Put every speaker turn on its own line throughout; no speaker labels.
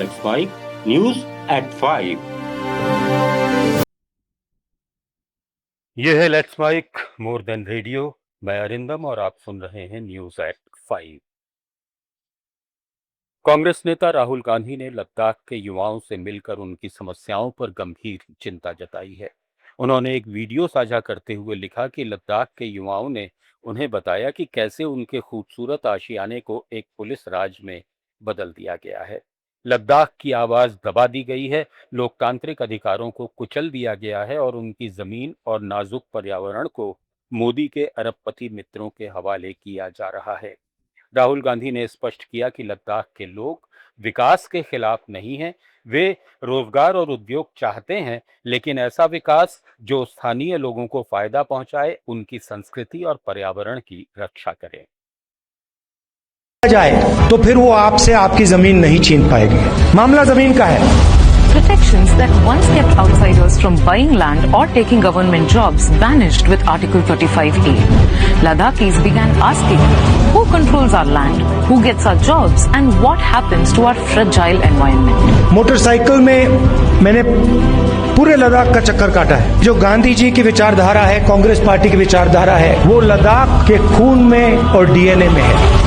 Let's Mike News at 5।
ये है let's mic more than radio. मैं अरिंदम और आप सुन रहे हैं न्यूज एट 5। कांग्रेस नेता राहुल गांधी ने लद्दाख के युवाओं से मिलकर उनकी समस्याओं पर गंभीर चिंता जताई है। उन्होंने एक वीडियो साझा करते हुए लिखा कि लद्दाख के युवाओं ने उन्हें बताया कि कैसे उनके खूबसूरत आशियाने को एक पुलिस राज में बदल दिया गया है। लद्दाख की आवाज दबा दी गई है, लोकतांत्रिक अधिकारों को कुचल दिया गया है और उनकी जमीन और नाजुक पर्यावरण को मोदी के अरबपति मित्रों के हवाले किया जा रहा है। राहुल गांधी ने स्पष्ट किया कि लद्दाख के लोग विकास के खिलाफ नहीं हैं, वे रोजगार और उद्योग चाहते हैं, लेकिन ऐसा विकास जो स्थानीय लोगों को फायदा पहुंचाए, उनकी संस्कृति और पर्यावरण की रक्षा करे।
जाए तो फिर वो आपसे आपकी जमीन नहीं छीन पाएगी। मामला जमीन का है।
Protections that once kept outsiders from buying land or taking government jobs vanished with Article 35A. Ladakis began asking, who controls our land, who gets our jobs, and what happens to our fragile environment?
Motorcycle में मैंने पूरे लद्दाख का चक्कर काटा है। जो गांधी जी की विचारधारा है, कांग्रेस पार्टी की विचारधारा है, वो लद्दाख के खून में और डीएनए में है।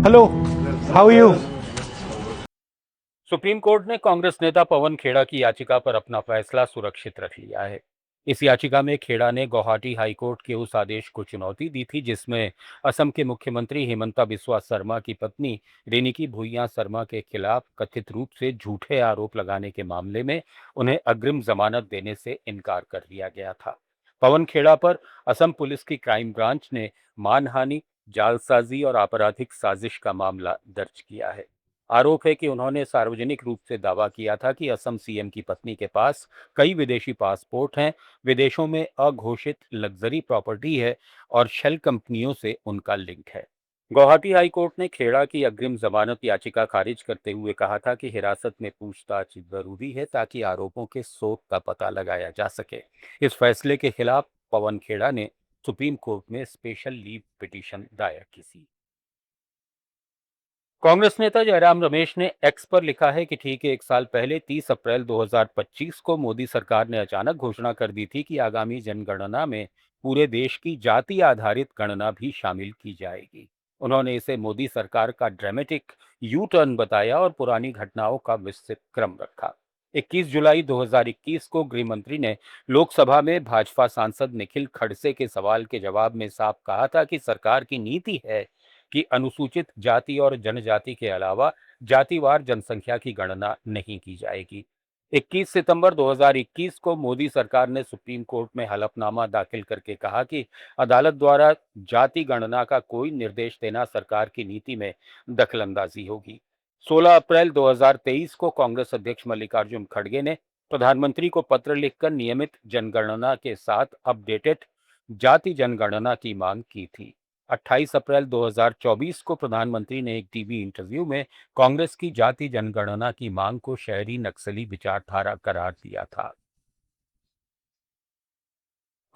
Hello, how are you?
Supreme court ने कांग्रेस नेता पवन खेड़ा की याचिका पर अपना फैसला सुरक्षित रख लिया है। इस याचिका में खेड़ा ने गुवाहाटी हाईकोर्ट के उस आदेश को चुनौती दी थी जिसमें असम के मुख्यमंत्री हिमंता बिस्वा शर्मा की पत्नी रेनिकी भुइयां शर्मा के खिलाफ कथित रूप से झूठे आरोप लगाने के मामले में उन्हें अग्रिम जमानत देने से इनकार कर दिया गया था। पवन खेड़ा पर असम पुलिस की क्राइम ब्रांच ने मानहानि, जालसाजी और आपराधिक साजिश का मामला दर्ज किया है। आरोप है कि उन्होंने सार्वजनिक रूप से दावा किया था कि असम सीएम की पत्नी के पास कई विदेशी पासपोर्ट हैं, विदेशों में अघोषित लग्जरी प्रॉपर्टी है और शेल कंपनियों से उनका लिंक है। गुवाहाटी हाईकोर्ट ने खेड़ा की अग्रिम जमानत याचिका खारिज करते हुए कहा था कि हिरासत में पूछताछ जरूरी है ताकि आरोपों के स्रोत का पता लगाया जा सके। इस फैसले के खिलाफ पवन खेड़ा ने सुप्रीम कोर्ट में स्पेशल लीव पिटीशन दायर की थी। कांग्रेस नेता जयराम रमेश ने एक्स पर लिखा है कि ठीक 1 साल पहले 30 अप्रैल 2025 को मोदी सरकार ने अचानक घोषणा कर दी थी कि आगामी जनगणना में पूरे देश की जाति आधारित गणना भी शामिल की जाएगी। उन्होंने इसे मोदी सरकार का ड्रामेटिक यू टर्न बताया और पुरानी घटनाओं का विस्तृत क्रम रखा। 21 जुलाई 2021 को गृह मंत्री ने लोकसभा में भाजपा सांसद निखिल खड़से के सवाल के जवाब में साफ कहा था कि सरकार की नीति है कि अनुसूचित जाति और जनजाति के अलावा जातिवार जनसंख्या की गणना नहीं की जाएगी। 21 सितंबर 2021 को मोदी सरकार ने सुप्रीम कोर्ट में हलफनामा दाखिल करके कहा कि अदालत द्वारा जाति गणना का कोई निर्देश देना सरकार की नीति में दखलंदाजी होगी। 16 अप्रैल 2023 को कांग्रेस अध्यक्ष मल्लिकार्जुन खड़गे ने प्रधानमंत्री को पत्र लिखकर नियमित जनगणना के साथ अपडेटेड जाति जनगणना की मांग की थी। 28 अप्रैल 2024 को प्रधानमंत्री ने एक टीवी इंटरव्यू में कांग्रेस की जाति जनगणना की मांग को शहरी नक्सली विचारधारा करार दिया था।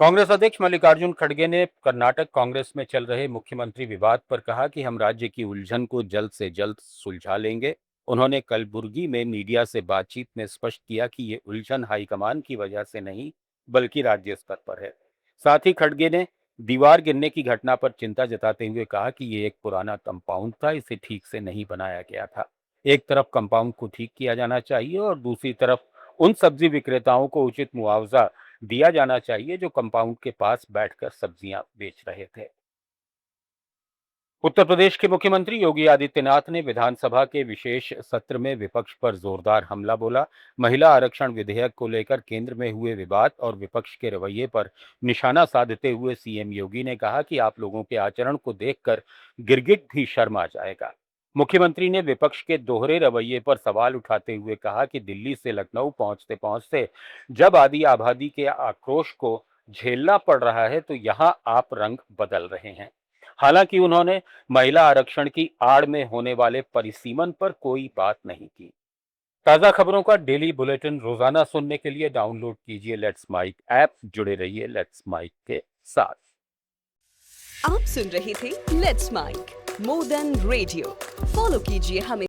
कांग्रेस अध्यक्ष मल्लिकार्जुन खड़गे ने कर्नाटक कांग्रेस में चल रहे मुख्यमंत्री विवाद पर कहा कि हम राज्य की उलझन को जल्द से जल्द सुलझा लेंगे। उन्होंने कलबुर्गी में मीडिया से बातचीत में स्पष्ट किया कि ये उलझन हाईकमान की वजह से नहीं बल्कि राज्य स्तर पर है। साथ ही खड़गे ने दीवार गिरने की घटना पर चिंता जताते हुए कहा कि ये एक पुराना कंपाउंड था, इसे ठीक से नहीं बनाया गया था। एक तरफ कंपाउंड को ठीक किया जाना चाहिए और दूसरी तरफ उन सब्जी विक्रेताओं को उचित मुआवजा दिया जाना चाहिए जो कंपाउंड के पास बैठकर सब्जियां बेच रहे थे। उत्तर प्रदेश के मुख्यमंत्री योगी आदित्यनाथ ने विधानसभा के विशेष सत्र में विपक्ष पर जोरदार हमला बोला। महिला आरक्षण विधेयक को लेकर केंद्र में हुए विवाद और विपक्ष के रवैये पर निशाना साधते हुए सीएम योगी ने कहा कि आप लोगों के आचरण को देखकर गिरगिट भी शर्म आ जाएगा। मुख्यमंत्री ने विपक्ष के दोहरे रवैये पर सवाल उठाते हुए कहा कि दिल्ली से लखनऊ पहुंचते पहुंचते जब आदि आबादी के आक्रोश को झेलना पड़ रहा है तो यहां आप रंग बदल रहे हैं। हालांकि उन्होंने महिला आरक्षण की आड़ में होने वाले परिसीमन पर कोई बात नहीं की। ताजा खबरों का डेली बुलेटिन रोजाना सुनने के लिए डाउनलोड कीजिए लेट्स माइक ऐप। जुड़े रहिए लेट्स माइक के साथ।
आप सुन रहे थे let's mic more than radio. Follow कीजिए हमें